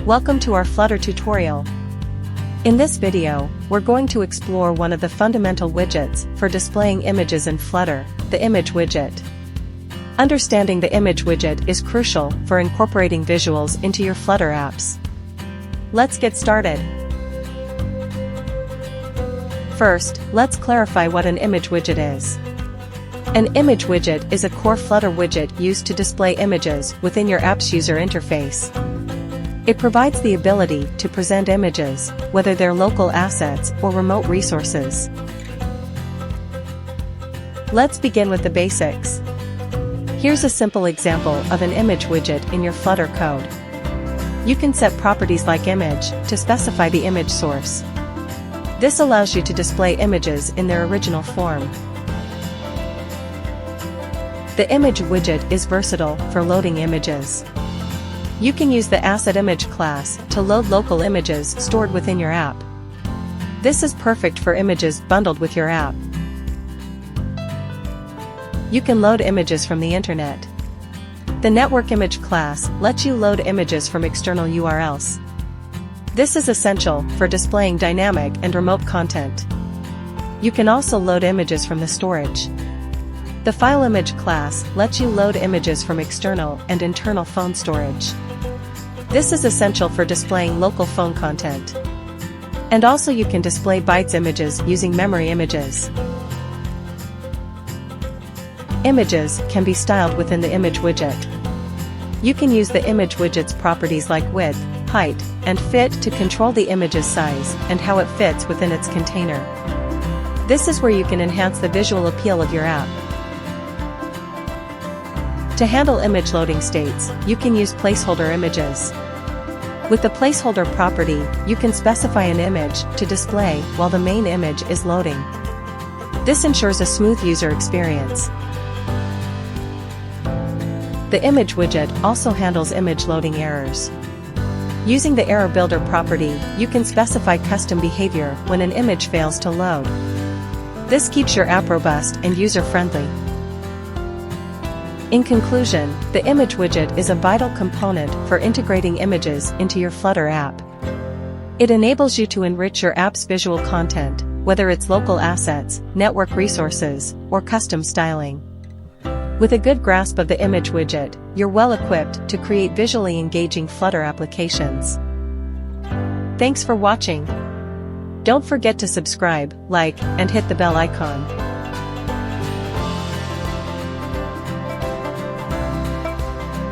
Welcome to our Flutter tutorial. In this video, we're going to explore one of the fundamental widgets for displaying images in Flutter, the image widget. Understanding the image widget is crucial for incorporating visuals into your Flutter apps. Let's get started. First, let's clarify what an image widget is. An image widget is a core Flutter widget used to display images within your app's user interface. It provides the ability to present images, whether they're local assets or remote resources. Let's begin with the basics. Here's a simple example of an image widget in your Flutter code. You can set properties like image to specify the image source. This allows you to display images in their original form. The image widget is versatile for loading images. You can use the AssetImage class to load local images stored within your app. This is perfect for images bundled with your app. You can load images from the internet. The NetworkImage class lets you load images from external URLs. This is essential for displaying dynamic and remote content. You can also load images from the storage. The FileImage class lets you load images from external and internal phone storage. This is essential for displaying local phone content. And also you can display bytes images using memory images. Images can be styled within the image widget. You can use the image widget's properties like width, height, and fit to control the image's size and how it fits within its container. This is where you can enhance the visual appeal of your app. To handle image loading states, you can use placeholder images. With the placeholder property, you can specify an image to display while the main image is loading. This ensures a smooth user experience. The image widget also handles image loading errors. Using the error builder property, you can specify custom behavior when an image fails to load. This keeps your app robust and user-friendly. In conclusion, the image widget is a vital component for integrating images into your Flutter app. It enables you to enrich your app's visual content, whether it's local assets, network resources, or custom styling. With a good grasp of the image widget, you're well equipped to create visually engaging Flutter applications. Thanks for watching. Don't forget to subscribe, like, and hit the bell icon.